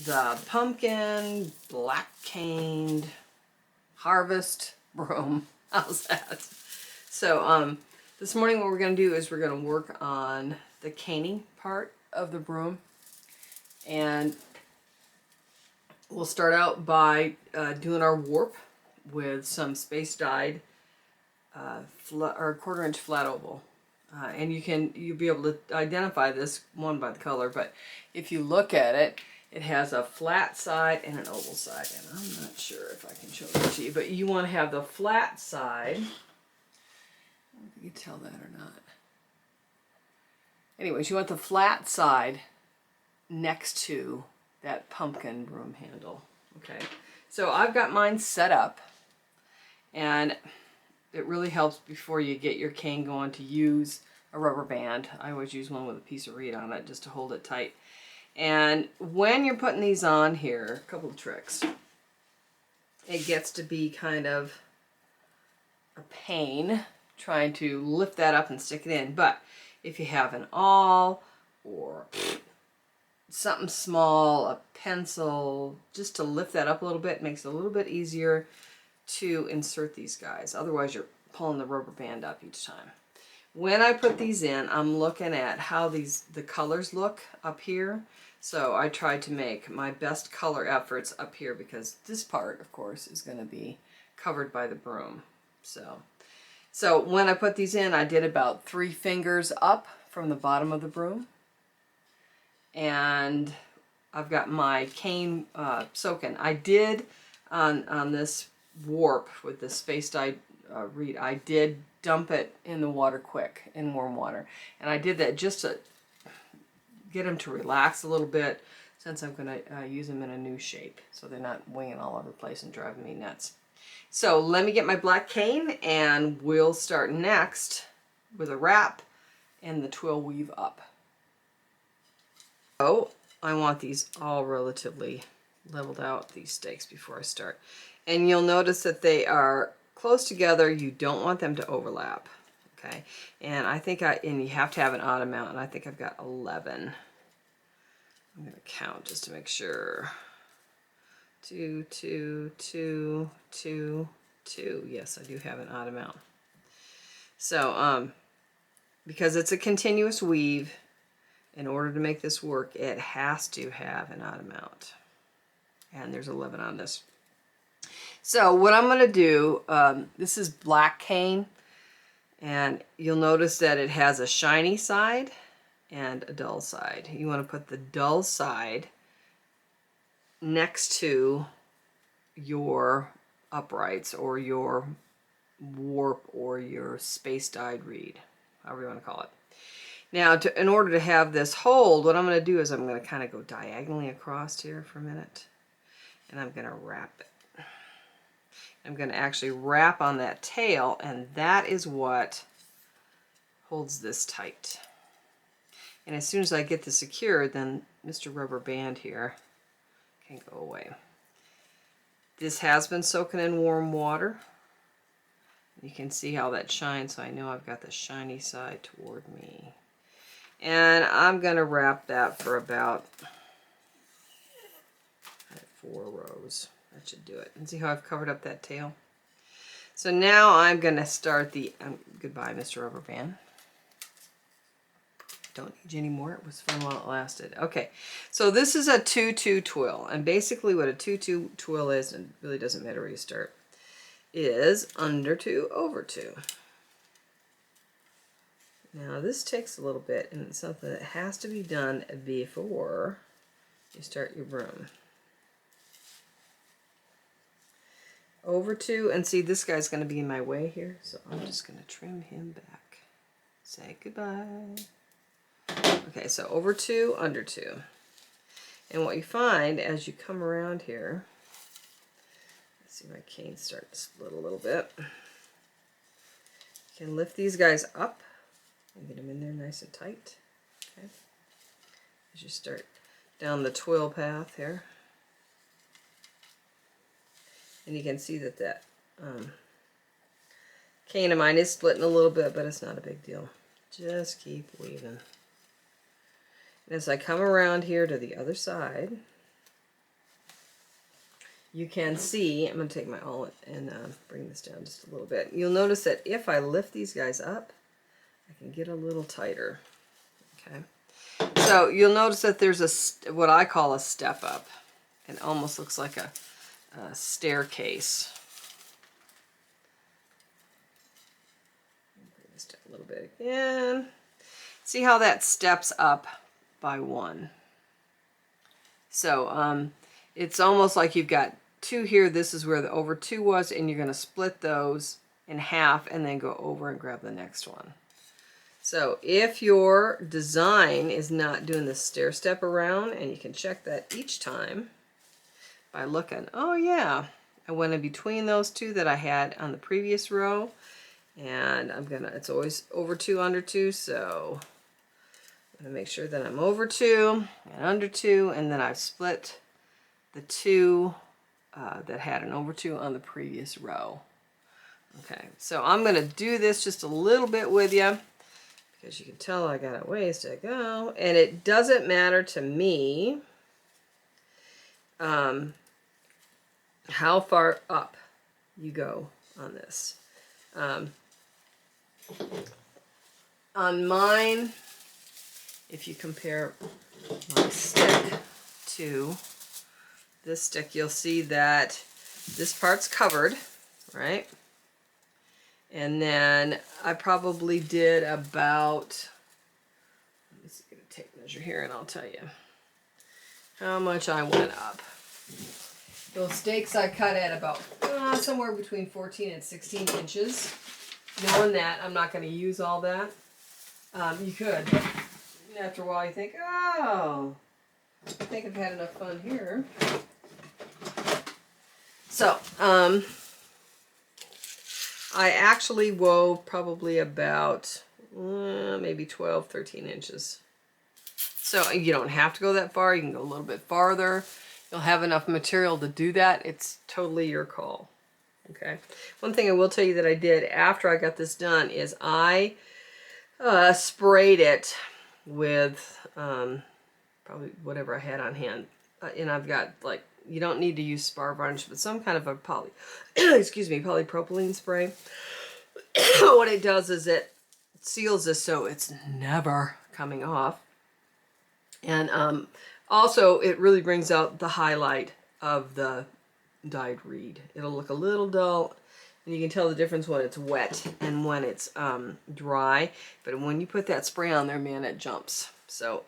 the Pumpkin Black Caned Harvest Broom. How's that? So this morning what we're going to do is we're going to work on the caning part of the broom, and we'll start out by doing our warp with some space dyed or 1/4 inch flat oval. And you'll be able to identify this one by the color, but if you look at it, it has a flat side and an oval side, and I'm not sure if I can show it to you, but you want to have the flat side. I don't know if you can tell that or not. Anyways, you want the flat side next to that pumpkin broom handle. Okay, so I've got mine set up, and it really helps before you get your cane going to use a rubber band. I always use one with a piece of reed on it just to hold it tight. And when you're putting these on here, a couple of tricks. It gets to be kind of a pain trying to lift that up and stick it in. But if you have an awl or something small, a pencil, just to lift that up a little bit, makes it a little bit easier to insert these guys. Otherwise you're pulling the rubber band up each time. When I put these in, I'm looking at how the colors look up here. So I tried to make my best color efforts up here because this part, of course, is going to be covered by the broom. So when I put these in, I did about 3 fingers up from the bottom of the broom. And I've got my cane soaking. I did on this warp with the space dyed reed, I did dump it in the water quick, in warm water. And I did that just to get them to relax a little bit, since I'm going to use them in a new shape, so they're not winging all over the place and driving me nuts. So let me get my black cane, and we'll start next with a wrap and the twill weave up. So I want these all relatively leveled out, these stakes, before I start. And you'll notice that they are close together. You don't want them to overlap. Okay, and I think and you have to have an odd amount, and I think I've got 11. I'm going to count just to make sure. 2, 2, 2, 2, 2. Yes, I do have an odd amount. So, because it's a continuous weave, in order to make this work, it has to have an odd amount. And there's 11 on this. So what I'm going to do, this is black cane. And you'll notice that it has a shiny side and a dull side. You want to put the dull side next to your uprights or your warp or your space dyed reed, however you want to call it. Now, in order to have this hold, what I'm going to do is I'm going to kind of go diagonally across here for a minute, and I'm going to wrap it. I'm going to actually wrap on that tail, and that is what holds this tight. And as soon as I get this secured, then Mr. Rubber Band here can go away. This has been soaking in warm water. You can see how that shines, so I know I've got the shiny side toward me. And I'm going to wrap that for about 4 rows. That should do it. And see how I've covered up that tail? So now I'm going to start the... goodbye, Mr. Rubber Band. Don't need you anymore. It was fun while it lasted. Okay, so this is a 2-2 twill. And basically what a 2-2 twill is, and it really doesn't matter where you start, is under 2, over 2. Now this takes a little bit, and it's something that has to be done before you start your broom. Over 2, and see, this guy's going to be in my way here, so I'm just going to trim him back. Say goodbye. Okay, so over 2, under 2. And what you find as you come around here, let's see, my cane start to split a little bit. You can lift these guys up and get them in there nice and tight. Okay, as you start down the twill path here. And you can see that that cane of mine is splitting a little bit, but it's not a big deal. Just keep weaving. And as I come around here to the other side, you can see, I'm going to take my awl and bring this down just a little bit. You'll notice that if I lift these guys up, I can get a little tighter. Okay. So you'll notice that there's a what I call a step up. It almost looks like a staircase. Bring this down a little bit again. See how that steps up by 1. So it's almost like you've got 2 here. This is where the over 2 was, and you're going to split those in half and then go over and grab the next one. So if your design is not doing the stair step around, and you can check that each time by looking, oh yeah, I went in between those 2 that I had on the previous row, and it's always over 2, under 2, so I'm gonna make sure that I'm over 2 and under 2, and then I've split the 2 that had an over 2 on the previous row. Okay, so I'm gonna do this just a little bit with you, because you can tell I got a ways to go, and it doesn't matter to me how far up you go on this. On mine, if you compare my stick to this stick, you'll see that this part's covered, right? And then I probably did about, let me see, get a tape measure here and I'll tell you how much I went up. Those stakes I cut at about somewhere between 14 and 16 inches. Knowing that, I'm not going to use all that. You could, but after a while you think, oh, I think I've had enough fun here. So, I actually wove probably about maybe 12, 13 inches. So you don't have to go that far. You can go a little bit farther. You'll have enough material to do that. It's totally your call. Okay. One thing I will tell you that I did after I got this done is I sprayed it with probably whatever I had on hand. And I've got, like, you don't need to use spar varnish, but some kind of a polypropylene spray. What it does is it seals this so it's never coming off. And also it really brings out the highlight of the dyed reed. It'll look a little dull, and you can tell the difference when it's wet and when it's dry. But when you put that spray on there, man, it jumps. So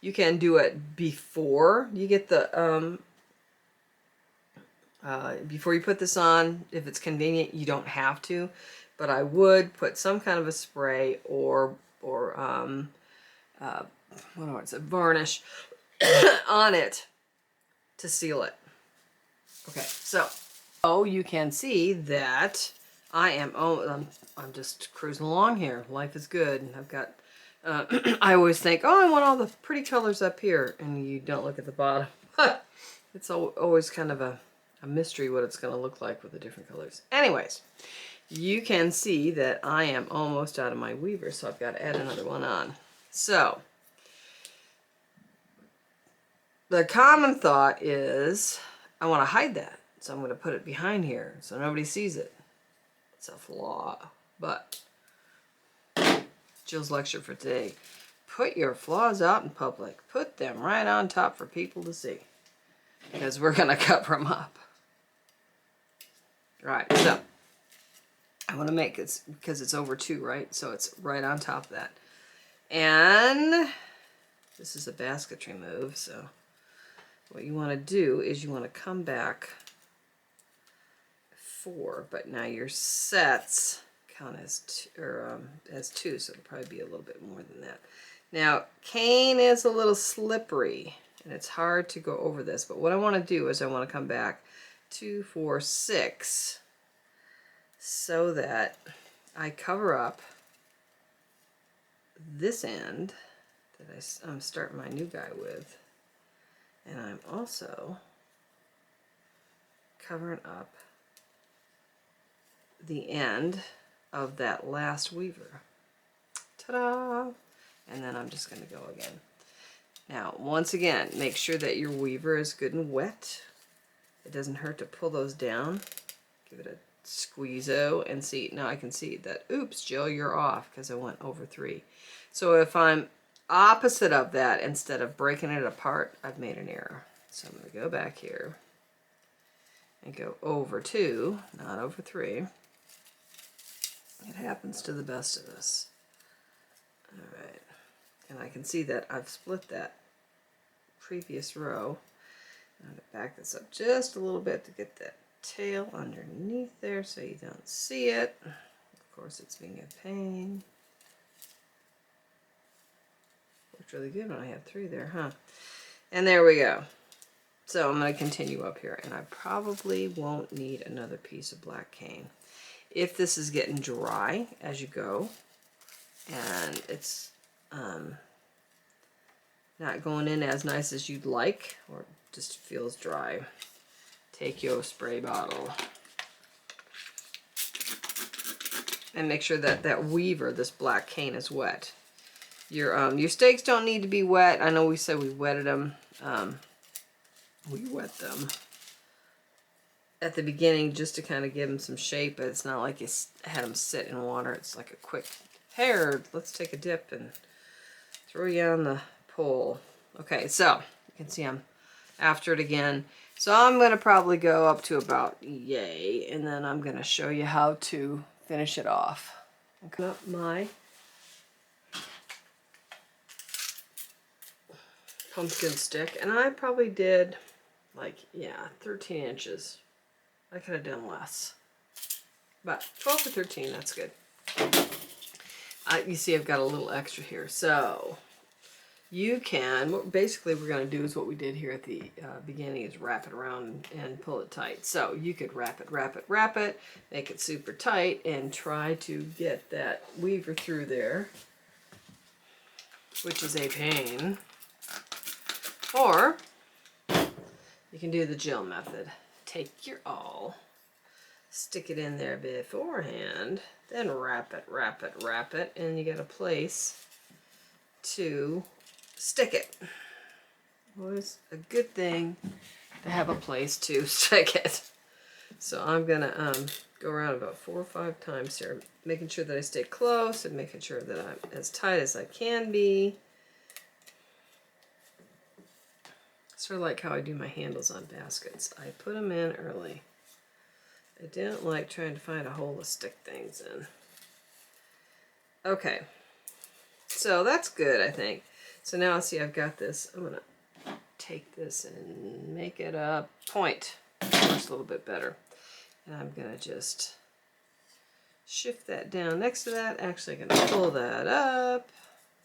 you can do it before you get the before you put this on. If it's convenient, you don't have to, but I would put some kind of a spray or varnish on it to seal it. Okay, so you can see that I'm just cruising along here. Life is good, and I've got I always think, oh, I want all the pretty colors up here, and you don't look at the bottom. It's always kind of a mystery what it's going to look like with the different colors. Anyways, you can see that I am almost out of my weaver, so I've got to add another one on. So the common thought is I want to hide that, so I'm going to put it behind here so nobody sees it. It's a flaw, but Jill's lecture for today: put your flaws out in public. Put them right on top for people to see, because we're going to cover them up. Right, so I want to make it, because it's over 2, right? So it's right on top of that. And this is a basketry move, so what you want to do is you want to come back 4, but now your sets count as 2, so it'll probably be a little bit more than that. Now, cane is a little slippery, and it's hard to go over this, but what I want to do is I want to come back 2, 4, 6, so that I cover up this end that I'm starting my new guy with, and I'm also covering up the end of that last weaver. Ta-da! And then I'm just going to go again. Now, once again, make sure that your weaver is good and wet. it doesn't hurt to pull those down. Give it a squeeze-o and see. Now I can see that, oops, Jill, you're off because I went over 3. So if I'm opposite of that, instead of breaking it apart, I've made an error. So I'm going to go back here and go over 2, not over 3. It happens to the best of us. All right. And I can see that I've split that previous row. I'm going to back this up just a little bit to get that tail underneath there so you don't see it. Of course, it's being a pain. Worked really good when I had 3 there, huh? And there we go. So I'm going to continue up here, and I probably won't need another piece of black cane. If this is getting dry as you go, and it's not going in as nice as you'd like, or just feels dry, take your spray bottle and make sure that that weaver, this black cane, is wet. Your stakes don't need to be wet. I know we said we wetted them. We wet them at the beginning just to kind of give them some shape, but it's not like you had them sit in water. It's like a quick, hey, let's take a dip and throw you on the pole. Okay, so you can see I'm after it again. So I'm going to probably go up to about yay, and then I'm going to show you how to finish it off. Okay. Up my pumpkin stick, and I probably did like, yeah, 13 inches. I could have done less, but 12 to 13, that's good. You see I've got a little extra here, so you can, what basically we're going to do is what we did here at the beginning, is wrap it around and pull it tight. So you could wrap it, make it super tight, and try to get that weaver through there, which is a pain. Or you can do the Jill method. Take your awl, stick it in there beforehand, then wrap it, and you get a place to stick it. Always a good thing to have a place to stick it. So I'm gonna go around about 4 or 5 times here, making sure that I stay close and making sure that I'm as tight as I can be. Sort of like how I do my handles on baskets. I put them in early. I don't like trying to find a hole to stick things in. Okay, so that's good, I think. So now see, I've got this. I'm gonna take this and make it a point. Works a little bit better. And I'm gonna just shift that down next to that. Actually, I'm gonna pull that up,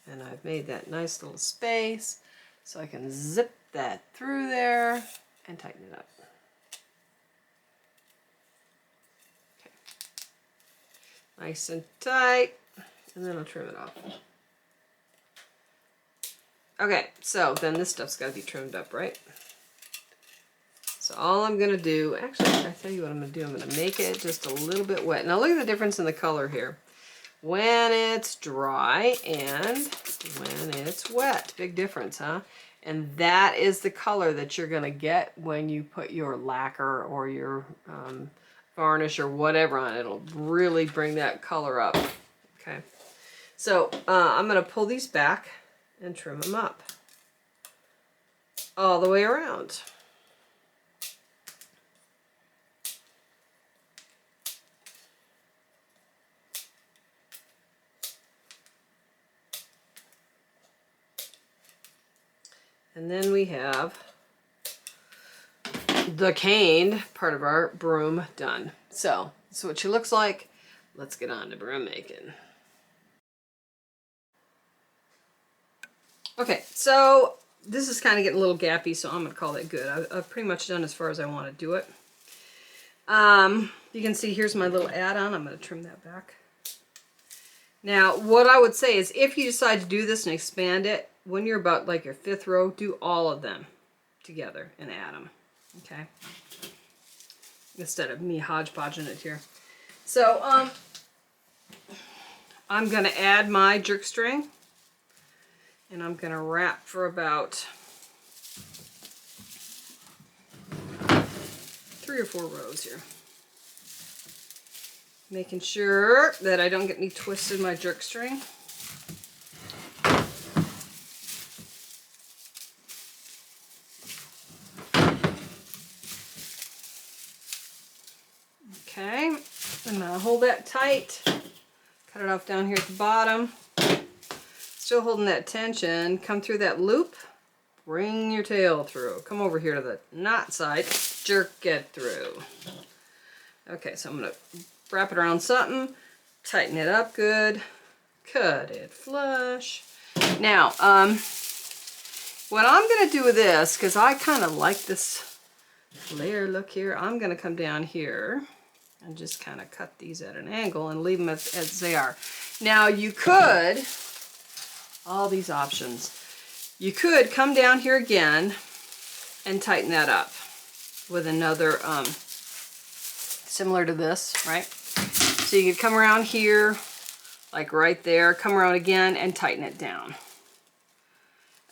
and I've made that nice little space so I can zip that through there and tighten it up. Okay. Nice and tight, and then I'll trim it off. Okay, so then this stuff's got to be trimmed up, right? So all I'm going to do, actually, I tell you what I'm going to do. I'm going to make it just a little bit wet. Now look at the difference in the color here. When it's dry and when it's wet. Big difference, huh? And that is the color that you're going to get when you put your lacquer or your varnish or whatever on it. It'll really bring that color up. Okay. So I'm going to pull these back and trim them up all the way around. And then we have the caned part of our broom done. So that's what she looks like. Let's get on to broom making. Okay, so this is kind of getting a little gappy, so I'm going to call that good. I've pretty much done as far as I want to do it. You can see here's my little add-on. I'm going to trim that back. Now, what I would say is if you decide to do this and expand it, when you're about like your 5th row, do all of them together and add them, okay? Instead of me hodgepodging it here. So, I'm going to add my jerk string, and I'm going to wrap for about 3 or 4 rows here. Making sure that I don't get any twists in my jerk string. Okay, I'm gonna hold that tight, cut it off down here at the bottom. Still holding that tension, come through that loop, bring your tail through. Come over here to the knot side, jerk it through. Okay, so I'm gonna wrap it around something, tighten it up good, cut it flush. Now, what I'm gonna do with this, because I kind of like this flare look here, I'm gonna come down here and just kind of cut these at an angle and leave them as they are. Now you could, all these options, you could come down here again and tighten that up with another, similar to this, right? So you could come around here, like right there, come around again and tighten it down.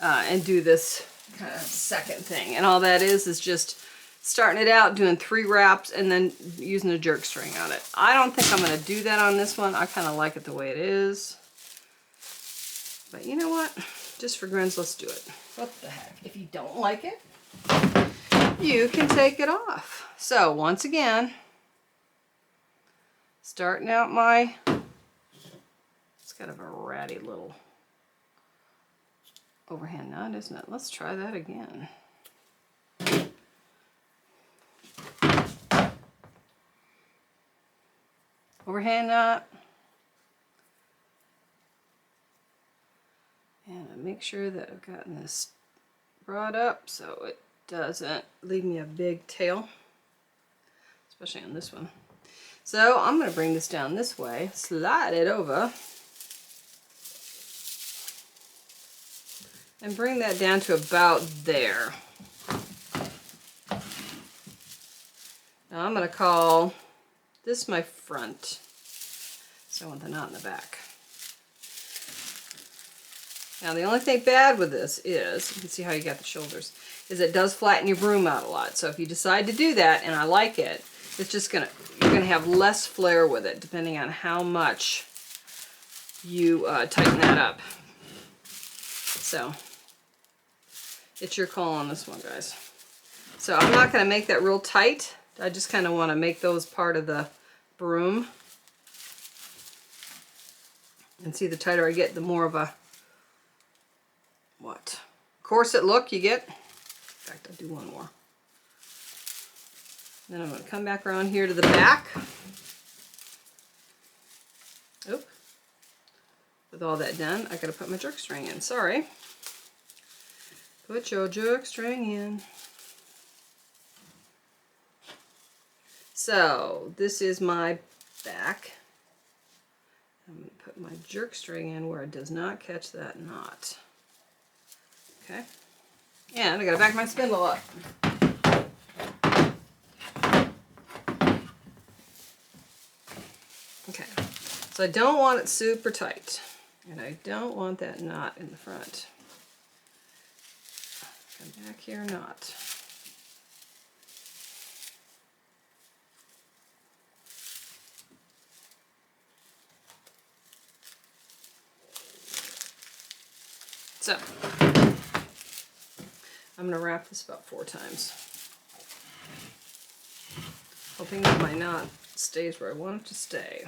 And do this kind of second thing. And all that is just starting it out, doing 3 wraps, and then using a jerk string on it. I don't think I'm going to do that on this one. I kind of like it the way it is. But you know what? Just for grins, let's do it. What the heck? If you don't like it, you can take it off. So once again, starting out my, it's kind of a ratty little overhand knot, isn't it? Let's try that again. Overhand knot. And I make sure that I've gotten this brought up so it doesn't leave me a big tail, especially on this one. So I'm going to bring this down this way, slide it over, and bring that down to about there. Now I'm going to call this my front, so I want the knot in the back. Now the only thing bad with this is, you can see how you got the shoulders, is it does flatten your broom out a lot. So if you decide to do that, and I like it, it's just gonna, you're gonna have less flare with it, depending on how much you tighten that up. So it's your call on this one, guys. So I'm not gonna make that real tight. I just kind of want to make those part of the broom. And see, the tighter I get, the more of a, what, corset look you get. In fact, I'll do one more. Then I'm going to come back around here to the back. Oop. With all that done, I got to put my jerk string in. Sorry. Put your jerk string in. So this is my back. I'm going to put my jerk string in where it does not catch that knot. Okay. And I got to back my spindle up. Okay. So I don't want it super tight. And I don't want that knot in the front. Come back here, knot. So, I'm going to wrap this about 4 times. Hoping that my knot stays where I want it to stay.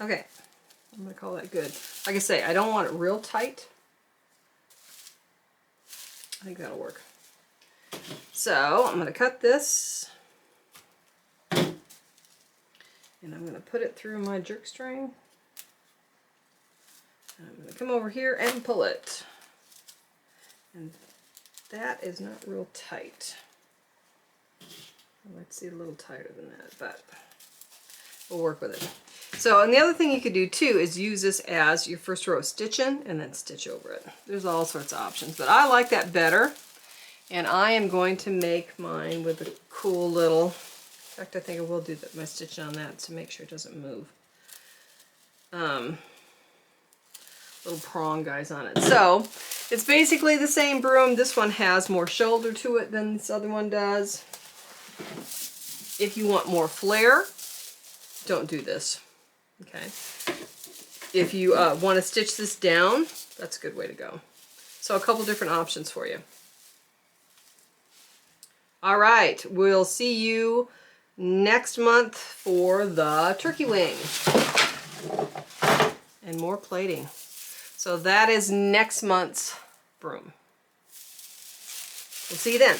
Okay. I'm going to call that good. Like I say, I don't want it real tight. I think that'll work. So I'm going to cut this. And I'm going to put it through my jerk string. And I'm going to come over here and pull it. And that is not real tight. Let's see, a little tighter than that, but we'll work with it. So, and the other thing you could do too is use this as your first row of stitching and then stitch over it. There's all sorts of options, but I like that better. And I am going to make mine with a cool little, in fact I think I will do my stitching on that to make sure it doesn't move. Little prong guys on it. So it's basically the same broom. This one has more shoulder to it than this other one does. If you want more flare, don't do this. Okay. If you want to stitch this down, that's a good way to go. So a couple different options for you. All right, we'll see you next month for the turkey wing and more plating. So that is next month's broom. We'll see you then.